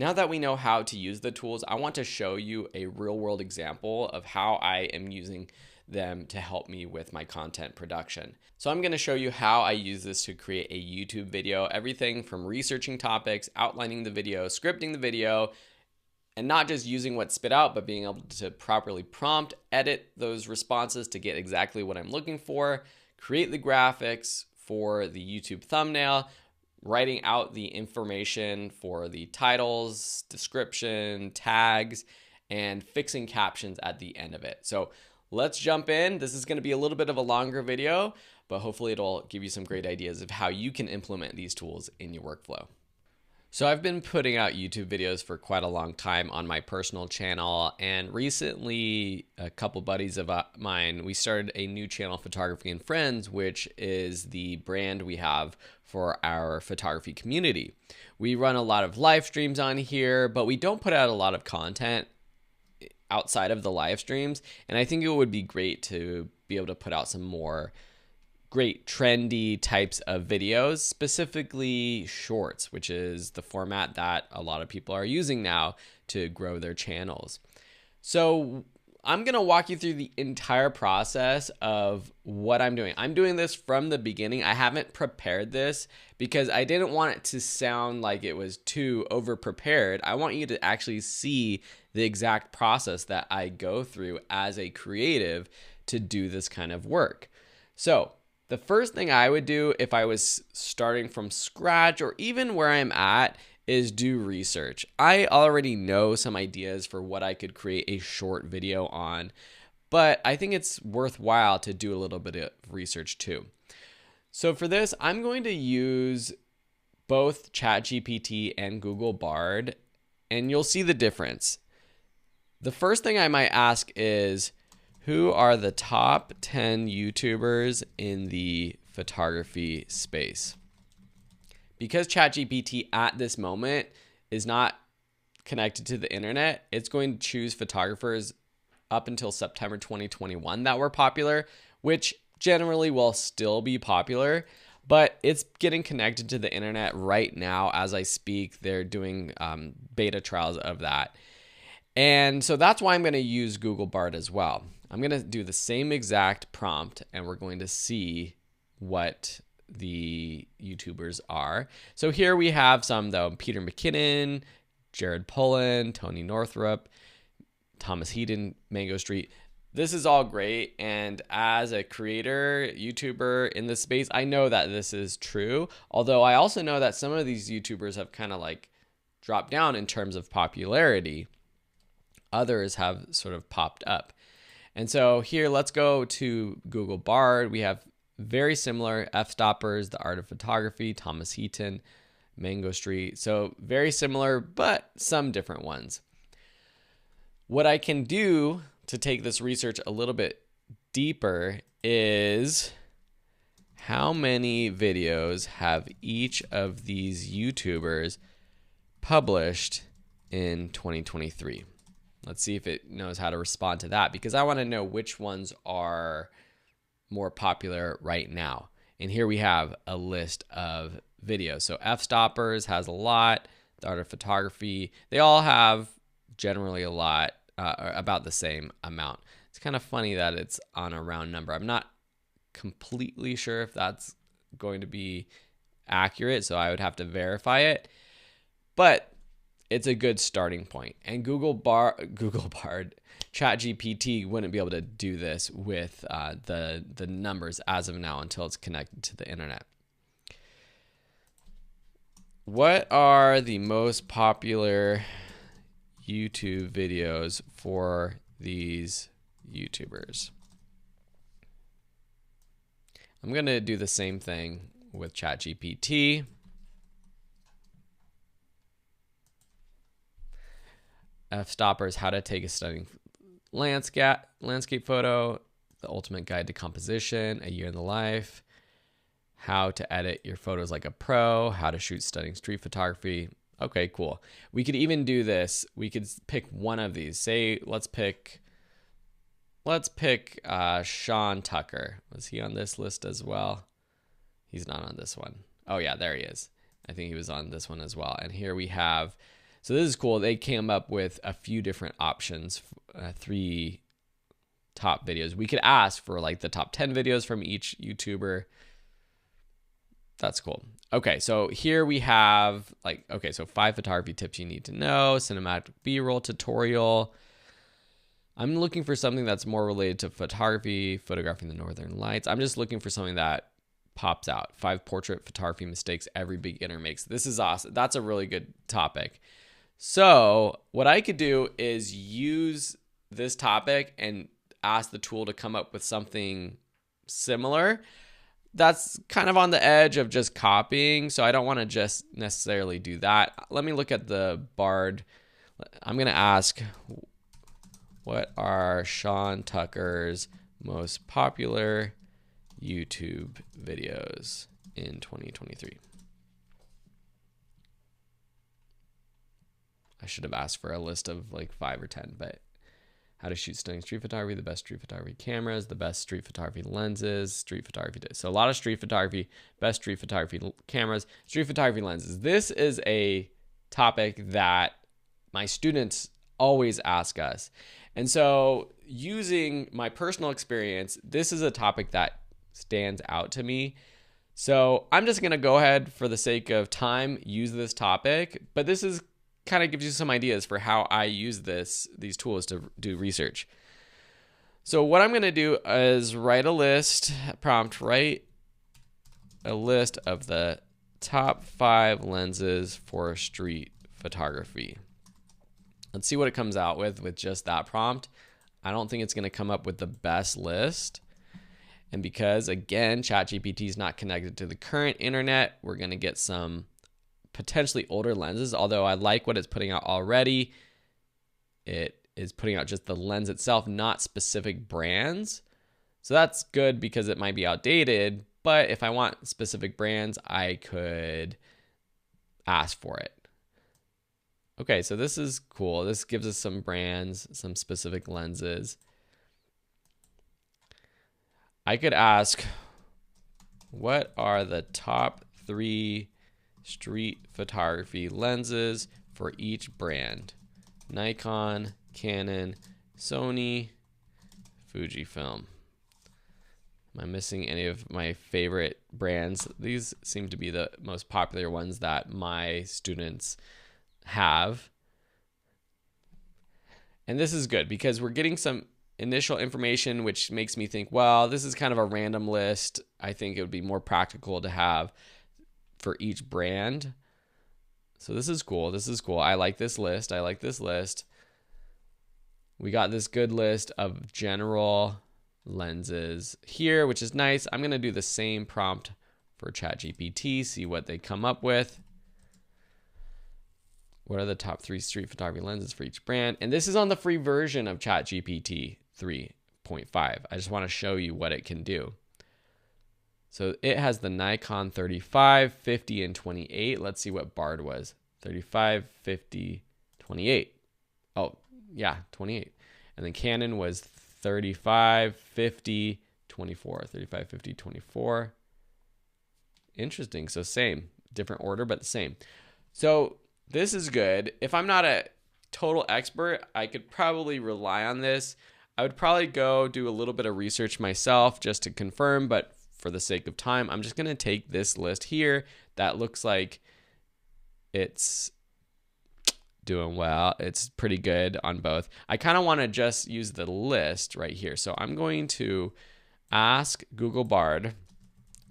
Now that we know how to use the tools, I want to show you a real world example of how I am using them to help me with my content production. So I'm going to show you how I use this to create a YouTube video, everything from researching topics, outlining the video, scripting the video, and not just using what's spit out, but being able to properly prompt, edit those responses to get exactly what I'm looking for, create the graphics for the YouTube thumbnail, writing out the information for the titles, description, tags, and fixing captions at the end of it. So let's jump in. This is going to be a little bit of a longer video, but hopefully it'll give you some great ideas of how you can implement these tools in your workflow. So I've been putting out YouTube videos for quite a long time on my personal channel, and recently a couple buddies of mine, we started a new channel, Photography and Friends, which is the brand we have for our photography community. We run a lot of live streams on here, but we don't put out a lot of content outside of the live streams, and I think it would be great to be able to put out some more great trendy types of videos, specifically shorts, which is the format that a lot of people are using now to grow their channels. So I'm going to walk you through the entire process of what I'm doing. I'm doing this from the beginning. I haven't prepared this because I didn't want it to sound like it was too over prepared. I want you to actually see the exact process that I go through as a creative to do this kind of work. So the first thing I would do if I was starting from scratch or even where I'm at is do research. I already know some ideas for what I could create a short video on, but I think it's worthwhile to do a little bit of research too. So for this, I'm going to use both ChatGPT and Google Bard, and you'll see the difference. The first thing I might ask is, who are the top 10 YouTubers in the photography space? Because ChatGPT at this moment is not connected to the internet, it's going to choose photographers up until September 2021 that were popular, which generally will still be popular, but it's getting connected to the internet right now as I speak. They're doing beta trials of that. And so that's why I'm going to use Google Bard as well. I'm going to do the same exact prompt and we're going to see what the YouTubers are. So here we have some though: Peter McKinnon, Jared Polin, Tony Northrup, Thomas Heaton, Mango Street. This is all great. And as a creator, YouTuber in this space, I know that this is true. Although I also know that some of these YouTubers have kind of like dropped down in terms of popularity. Others have sort of popped up. And so here, let's go to Google Bard. We have very similar F-Stoppers, The Art of Photography, Thomas Heaton, Mango Street. So very similar, but some different ones. What I can do to take this research a little bit deeper is how many videos have each of these YouTubers published in 2023? Let's see if it knows how to respond to that, because I want to know which ones are more popular right now. And here we have a list of videos. So F-Stoppers has a lot. The Art of Photography, they all have generally a lot, about the same amount. It's kind of funny that it's on a round number. I'm not completely sure if that's going to be accurate, so I would have to verify it. But it's a good starting point. And Google Bard, ChatGPT wouldn't be able to do this with the numbers as of now until it's connected to the internet. What are the most popular YouTube videos for these YouTubers? I'm going to do the same thing with ChatGPT. F-Stoppers, how to take a stunning landscape photo, the ultimate guide to composition, a year in the life, how to edit your photos like a pro, how to shoot stunning street photography. Okay, cool. We could even do this. We could pick one of these. Say, let's pick Sean Tucker. Was he on this list as well? He's not on this one. Oh yeah, there he is. I think he was on this one as well. And here we have So this is cool. They came up with a few different options, 3 top videos. We could ask for like the top 10 videos from each YouTuber. That's cool. Okay, so here we have like, okay, so 5 photography tips you need to know, cinematic B-roll tutorial. I'm looking for something that's more related to photography, photographing the Northern Lights. I'm just looking for something that pops out. 5 portrait photography mistakes every beginner makes. This is awesome. That's a really good topic. So what I could do is use this topic and ask the tool to come up with something similar. That's kind of on the edge of just copying, so I don't want to just necessarily do that. Let me look at the Bard. I'm going to ask, what are Sean Tucker's most popular YouTube videos in 2023? I should have asked for a list of like 5 or 10, but how to shoot stunning street photography, the best street photography cameras, the best street photography lenses, street photography. So a lot of street photography, best street photography cameras, street photography lenses. This is a topic that my students always ask us. And so using my personal experience, this is a topic that stands out to me. So I'm just going to go ahead, for the sake of time, use this topic, but this is kind of gives you some ideas for how I use these tools to do research. So what I'm going to do is write a list, write a list of the top 5 lenses for street photography. Let's see what it comes out with just that prompt. I don't think it's going to come up with the best list. And because, again, ChatGPT is not connected to the current internet, we're going to get some potentially older lenses, although I like what it's putting out already. It is putting out just the lens itself, not specific brands. So that's good because it might be outdated, but if I want specific brands, I could ask for it. Okay, so this is cool. This gives us some brands, some specific lenses. I could ask, what are the top 3 street photography lenses for each brand? Nikon, Canon, Sony, Fujifilm. Am I missing any of my favorite brands? These seem to be the most popular ones that my students have. And this is good because we're getting some initial information, which makes me think, well, this is kind of a random list. I think it would be more practical to have for each brand. So this is cool. This is cool. I like this list. I like this list. We got this good list of general lenses here, which is nice. I'm going to do the same prompt for ChatGPT, see what they come up with. What are the top 3 street photography lenses for each brand? And this is on the free version of ChatGPT 3.5. I just want to show you what it can do. So it has the Nikon 35, 50, and 28. Let's see what Bard was. 35, 50, 28. Oh, yeah, 28. And then Canon was 35, 50, 24. 35, 50, 24. Interesting. So same. Different order, but the same. So this is good. If I'm not a total expert, I could probably rely on this. I would probably go do a little bit of research myself just to confirm, but for the sake of time, I'm just going to take this list here that looks like it's doing well. It's pretty good on both. I kind of want to just use the list right here. So I'm going to ask Google Bard,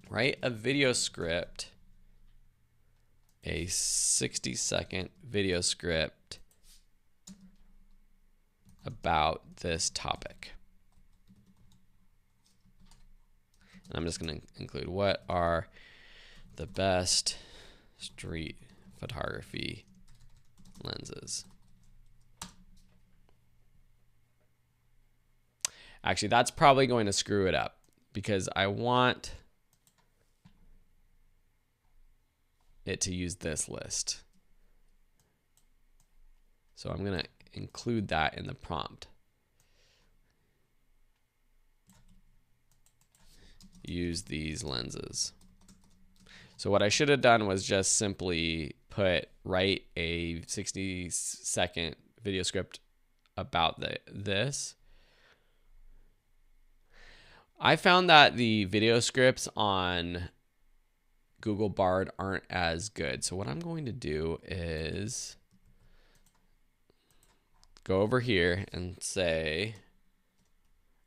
write a video script, a 60-second video script about this topic. And I'm just going to include, what are the best street photography lenses? Actually, that's probably going to screw it up because I want it to use this list. So I'm going to include that in the prompt. Use these lenses. So what I should have done was just simply write a 60-second video script about this. I found that the video scripts on Google Bard aren't as good. So what I'm going to do is go over here and say,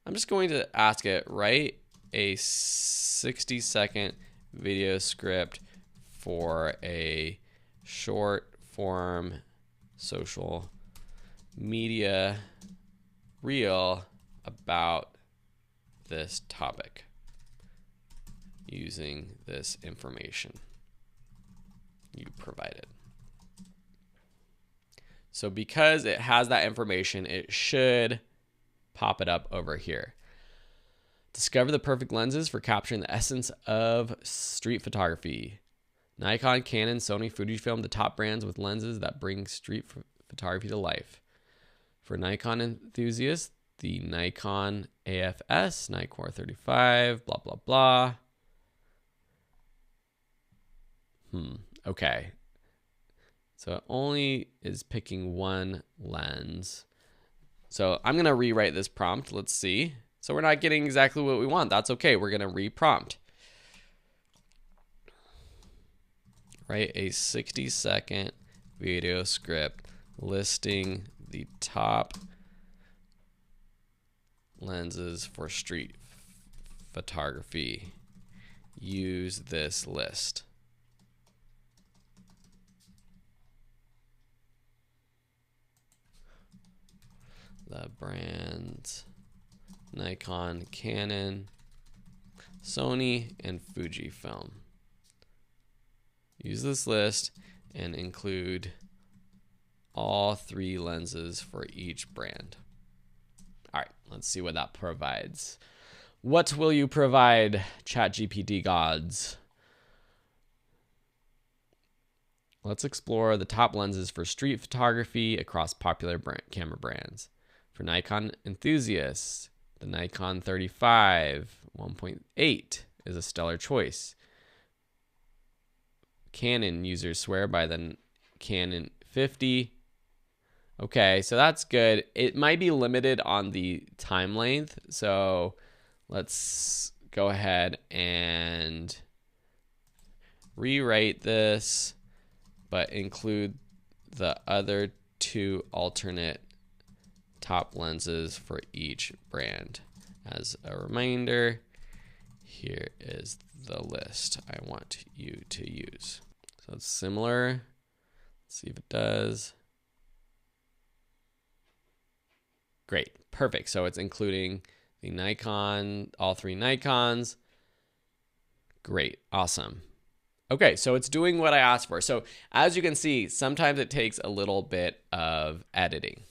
I'm just going to ask it, write a 60-second video script for a short form social media reel about this topic using this information you provided. So because it has that information, it should pop it up over here. Discover the perfect lenses for capturing the essence of street photography. Nikon, Canon, Sony, Fujifilm, the top brands with lenses that bring street photography to life. For Nikon enthusiasts, the Nikon AFS, Nikkor 35, blah, blah, blah. Okay. So it only is picking one lens. So I'm going to rewrite this prompt. Let's see. So we're not getting exactly what we want. That's okay. We're going to reprompt. Write a 60-second video script listing the top lenses for street photography. Use this list. The brands Nikon, Canon, Sony, and Fujifilm. Use this list and include all 3 lenses for each brand. All right, let's see what that provides. What will you provide, ChatGPT gods? Let's explore the top lenses for street photography across popular camera brands. For Nikon enthusiasts, the Nikon 35 1.8 is a stellar choice. Canon users swear by the Canon 50. Okay, so that's good. It might be limited on the time length. So let's go ahead and rewrite this, but include the other 2 alternate top lenses for each brand. As a reminder, here is the list I want you to use. So it's similar. Let's see if it does. Great, perfect. So it's including the Nikon, all 3 Nikons. Great, awesome. Okay, so it's doing what I asked for. So as you can see, sometimes it takes a little bit of editing.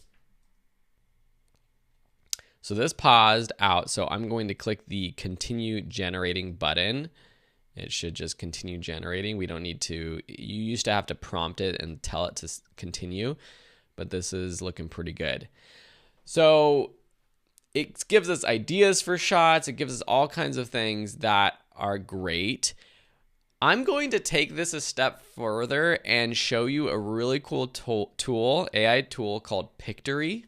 So this paused out, so I'm going to click the continue generating button. It should just continue generating. We don't need to, you used to have to prompt it and tell it to continue, but this is looking pretty good. So it gives us ideas for shots. It gives us all kinds of things that are great. I'm going to take this a step further and show you a really cool tool, AI tool called Pictory.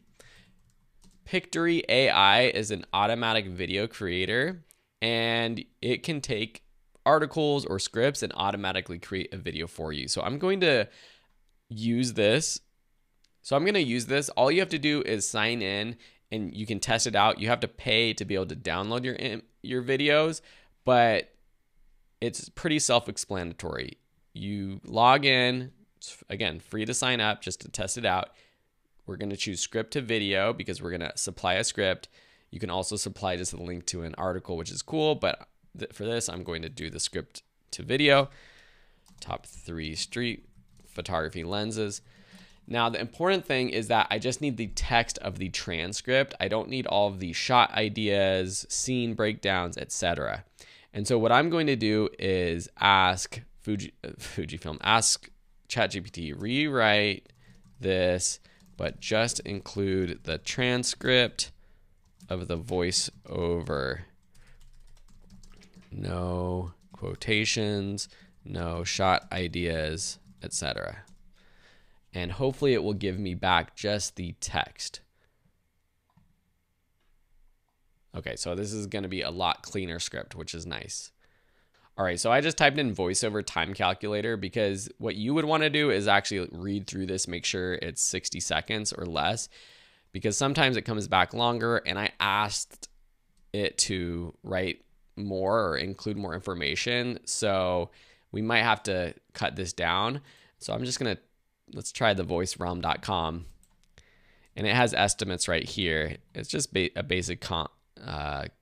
Pictory AI is an automatic video creator, and it can take articles or scripts and automatically create a video for you. So I'm going to use this. All you have to do is sign in and you can test it out. You have to pay to be able to download your videos, but it's pretty self-explanatory. You log in, it's, again, free to sign up just to test it out. We're going to choose script to video because we're going to supply a script. You can also supply just a link to an article, which is cool, but for this, I'm going to do the script to video. Top 3 street photography lenses. Now, the important thing is that I just need the text of the transcript. I don't need all of the shot ideas, scene breakdowns, etc. And so what I'm going to do is ask Fujifilm, ask ChatGPT, rewrite this, but just include the transcript of the voiceover. No quotations, no shot ideas, etc. And hopefully it will give me back just the text. Okay, so this is going to be a lot cleaner script, which is nice. All right, so I just typed in voiceover time calculator because what you would want to do is actually read through this, make sure it's 60 seconds or less, because sometimes it comes back longer, and I asked it to write more or include more information, so we might have to cut this down. So I'm just gonna, let's try the voicerealm.com, and it has estimates right here. It's just a basic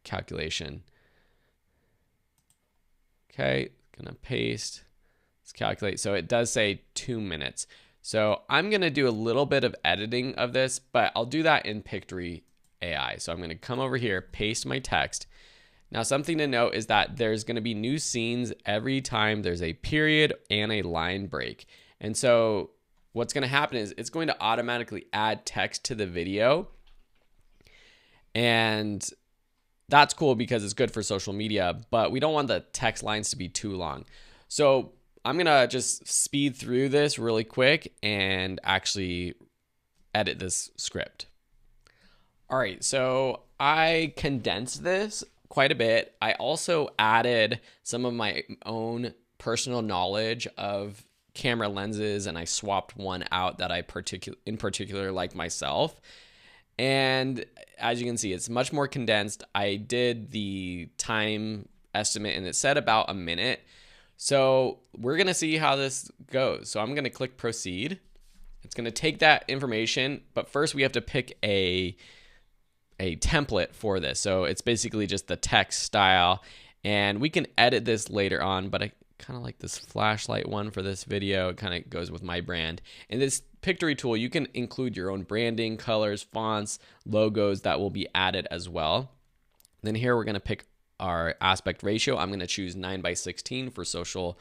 calculation. Okay, gonna paste, let's calculate. So it does say 2 minutes. So I'm gonna do a little bit of editing of this, but I'll do that in Pictory AI. So I'm gonna come over here, paste my text. Now something to note is that there's gonna be new scenes every time there's a period and a line break. And so what's gonna happen is it's going to automatically add text to the video. And that's cool because it's good for social media, but we don't want the text lines to be too long. So I'm gonna just speed through this really quick and actually edit this script. All right, so I condensed this quite a bit. I also added some of my own personal knowledge of camera lenses, and I swapped one out that I in particular like myself. And as you can see, it's much more condensed. I did the time estimate and it said about a minute. So we're gonna see how this goes. So I'm gonna click proceed. It's gonna take that information, but first we have to pick a template for this. So it's basically just the text style, and we can edit this later on, but I kind of like this flashlight one for this video. It kind of goes with my brand. And this Pictory tool, you can include your own branding, colors, fonts, logos that will be added as well. Then here we're going to pick our aspect ratio. I'm going to choose 9:16 for social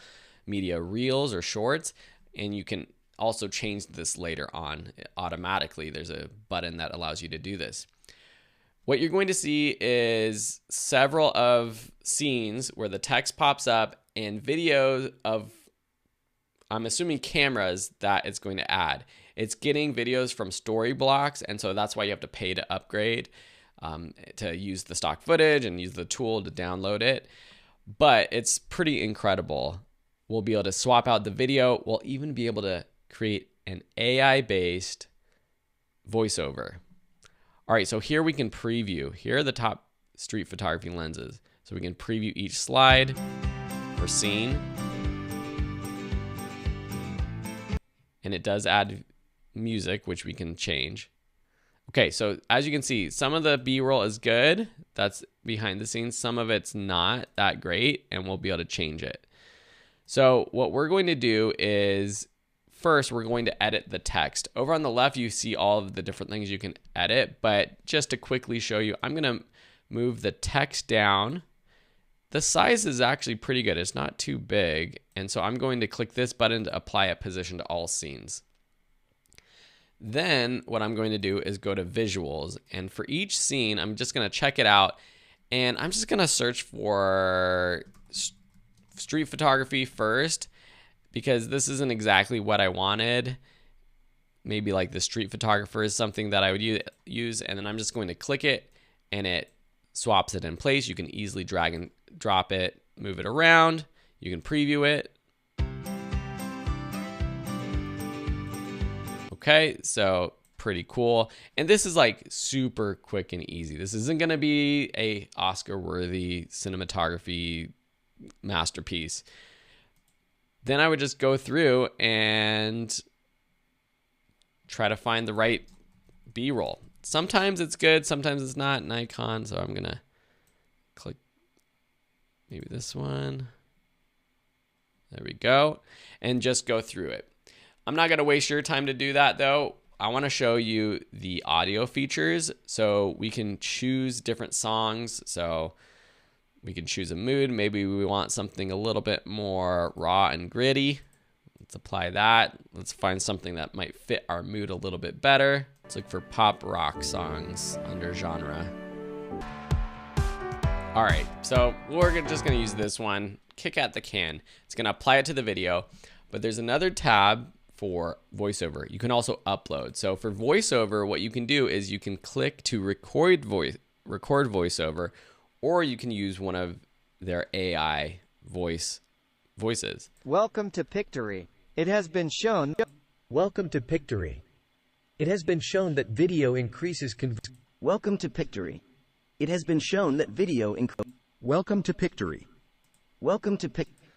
media reels or shorts. And you can also change this later on automatically. There's a button that allows you to do this. What you're going to see is several of scenes where the text pops up and videos of, I'm assuming, cameras that it's going to add. It's getting videos from Storyblocks, and so that's why you have to pay to upgrade to use the stock footage and use the tool to download it. But it's pretty incredible. We'll be able to swap out the video. We'll even be able to create an AI-based voiceover. All right, so here we can preview. Here are the top street photography lenses. So we can preview each slide or scene. And it does add music, which we can change. Okay, so as you can see, some of the B-roll is good. That's behind the scenes. Some of it's not that great, and we'll be able to change it. So what we're going to do is, first, we're going to edit the text. Over on the left, you see all of the different things you can edit, but just to quickly show you, I'm going to move the text down. The size is actually pretty good. It's not too big, and so I'm going to click this button to apply a position to all scenes. Then what I'm going to do is go to visuals, and for each scene, I'm just going to check it out, and I'm just going to search for street photography first, because this isn't exactly what I wanted. Maybe like the street photographer is something that I would use, and then I'm just going to click it, and it swaps it in place. You can easily drag and drop it, move it around. You can preview it. Okay, so pretty cool. And this is like super quick and easy. This isn't gonna be a Oscar-worthy cinematography masterpiece. Then I would just go through and try to find the right B-roll. Sometimes it's good, sometimes it's not. Nikon, so I'm gonna click maybe this one. There we go, and just go through it. I'm not gonna waste your time to do that though. I wanna show you the audio features. So we can choose different songs. So we can choose a mood. Maybe we want something a little bit more raw and gritty. Let's apply that. Let's find something that might fit our mood a little bit better. Let's look for pop rock songs under genre. All right, so we're just gonna use this one, Kick at the Can. It's gonna apply it to the video. but there's another tab for voiceover. You can also upload. So for voiceover, what you can do is you can click to record voiceover, or you can use one of their AI voices. Welcome to Pictory. It has been shown. Welcome to Pictory. It has been shown that video increases Welcome to Pictory. It has been shown that video Welcome to Pictory. Welcome to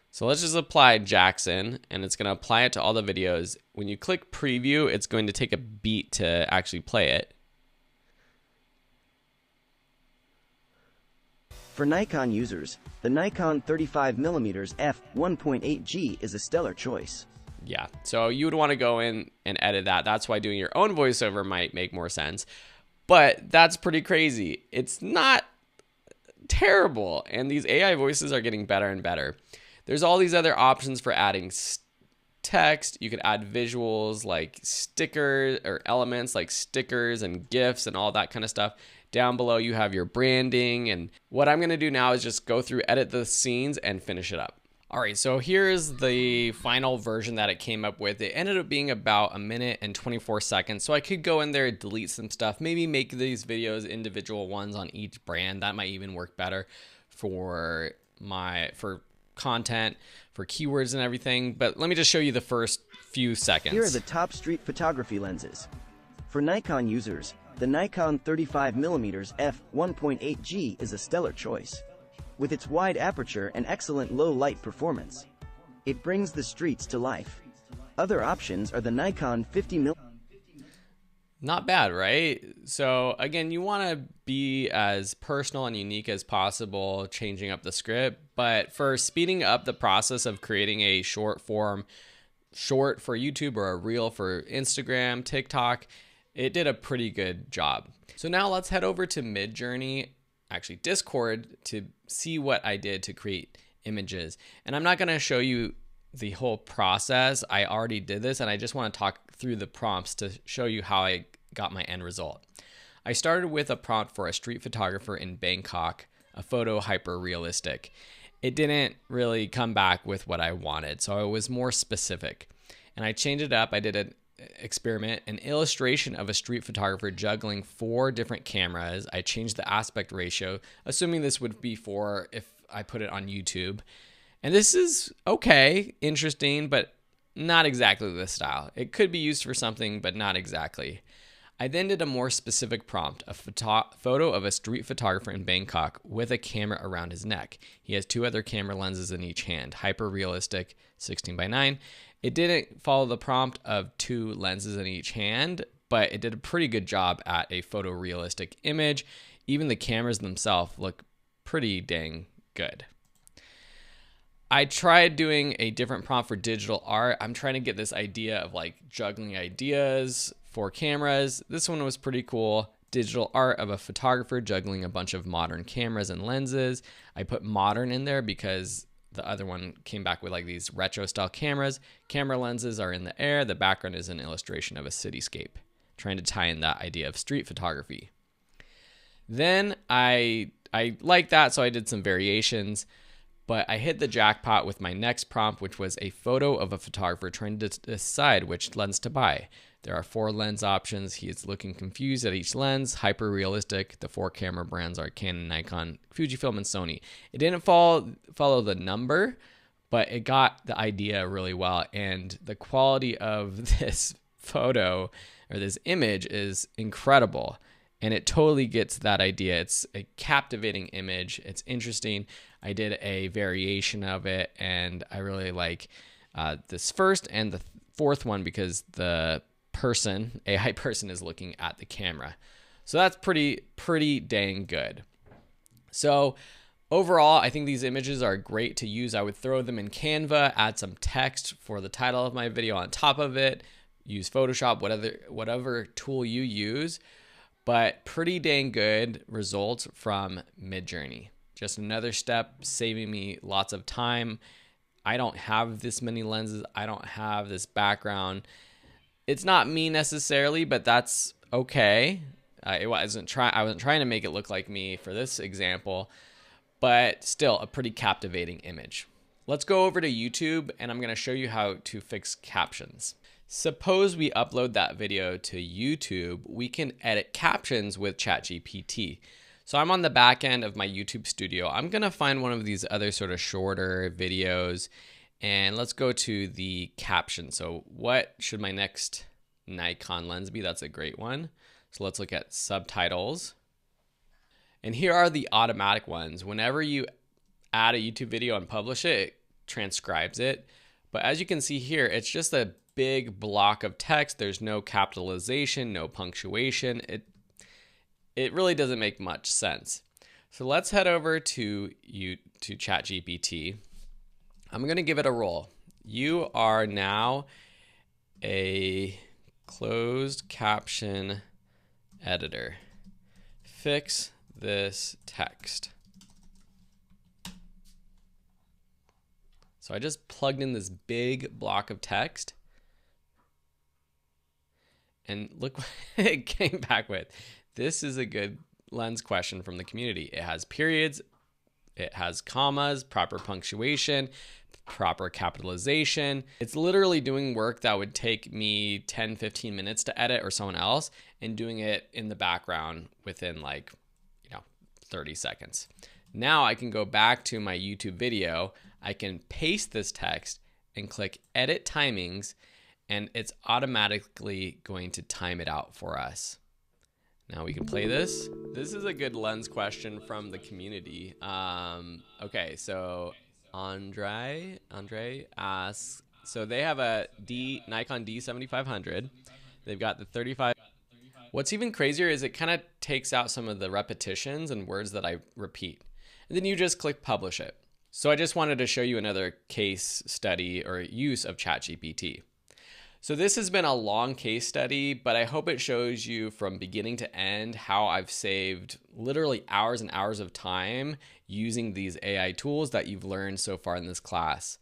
So let's just apply Jackson, and it's going to apply it to all the videos. When you click preview, it's going to take a beat to actually play it. For Nikon users, the Nikon 35mm f1.8G is a stellar choice. Yeah, so you would want to go in and edit that. That's why doing your own voiceover might make more sense. But that's pretty crazy. It's not terrible, and these AI voices are getting better and better. There's all these other options for adding text. You could add visuals like stickers or elements like stickers and GIFs and all that kind of stuff. Down below, you have your branding. And what I'm going to do now is just go through, edit the scenes, and finish it up. All right, so here's the final version that it came up with. It ended up being about 1 minute and 24 seconds. So I could go in there, delete some stuff, maybe make these videos individual ones on each brand. That might even work better for content, for keywords and everything. But let me just show you the first few seconds. Here are the top street photography lenses. For Nikon users, the Nikon 35mm f1.8G is a stellar choice. With its wide aperture and excellent low light performance, it brings the streets to life. Other options are the Nikon 50mm. Not bad, right? So again, you want to be as personal and unique as possible, changing up the script. But for speeding up the process of creating a short for YouTube or a reel for Instagram, TikTok, it did a pretty good job. So now let's head over to Midjourney, actually Discord, to see what I did to create images. And I'm not going to show you the whole process. I already did this, and I just want to talk through the prompts to show you how I got my end result. I started with a prompt for a street photographer in Bangkok, a photo hyper realistic. It didn't really come back with what I wanted, so I was more specific. And I changed it up. I did an experiment, an illustration of a street photographer juggling 4 different cameras. I changed the aspect ratio, assuming this would be for if I put it on YouTube. And this is okay, interesting, but not exactly the style. It could be used for something, but not exactly. I then did a more specific prompt, a photo of a street photographer in Bangkok with a camera around his neck. He has 2 other camera lenses in each hand, hyper realistic, 16:9. It didn't follow the prompt of 2 lenses in each hand, but it did a pretty good job at a photorealistic image. Even the cameras themselves look pretty dang good. I tried doing a different prompt for digital art. I'm trying to get this idea of like juggling ideas for cameras. This one was pretty cool. Digital art of a photographer juggling a bunch of modern cameras and lenses. I put modern in there because the other one came back with like these retro style cameras. Camera lenses are in the air. The background is an illustration of a cityscape. Trying to tie in that idea of street photography. Then I liked that, so I did some variations. But I hit the jackpot with my next prompt, which was a photo of a photographer trying to decide which lens to buy. There are 4 lens options. He is looking confused at each lens, hyper realistic. The 4 camera brands are Canon, Nikon, Fujifilm, and Sony. It didn't follow the number, but it got the idea really well. And the quality of this photo or this image is incredible. And it totally gets that idea. It's a captivating image. It's interesting. I did a variation of it, and I really like this first and the 4th one because the AI person is looking at the camera. So that's pretty dang good. So overall, I think these images are great to use. I would throw them in Canva, add some text for the title of my video on top of it, use Photoshop, whatever tool you use. But pretty dang good results from Midjourney. Just another step saving me lots of time. I don't have this many lenses. I don't have this background. It's not me necessarily, but that's okay. I wasn't trying to make it look like me for this example, but still a pretty captivating image. Let's go over to YouTube and I'm going to show you how to fix captions. Suppose we upload that video to YouTube, we can edit captions with ChatGPT. So I'm on the back end of my YouTube studio. I'm going to find one of these other sort of shorter videos and let's go to the caption. So what should my next Nikon lens be? That's a great one. So let's look at subtitles. And here are the automatic ones. Whenever you add a YouTube video and publish it, it transcribes it. But as you can see here, it's just a big block of text. There's no capitalization, no punctuation. It really doesn't make much sense. So let's head over to ChatGPT. I'm going to give it a role. You are now a closed caption editor. Fix this text. So I just plugged in this big block of text. And look what it came back with. This is a good lens question from the community. It has periods, it has commas, proper punctuation, proper capitalization. It's literally doing work that would take me 10, 15 minutes to edit or someone else and doing it in the background within 30 seconds. Now I can go back to my YouTube video. I can paste this text and click edit timings and it's automatically going to time it out for us. Now we can play this. This is a good lens question from the community. Okay, so Andre asks, so they have a Nikon D7500. They've got the 35. What's even crazier is it kind of takes out some of the repetitions and words that I repeat. And then you just click publish it. So I just wanted to show you another case study or use of ChatGPT. So this has been a long case study, but I hope it shows you from beginning to end how I've saved literally hours and hours of time using these AI tools that you've learned so far in this class.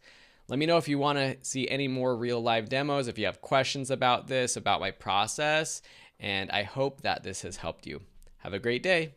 Let me know if you want to see any more real live demos, if you have questions about this, about my process, and I hope that this has helped you. Have a great day.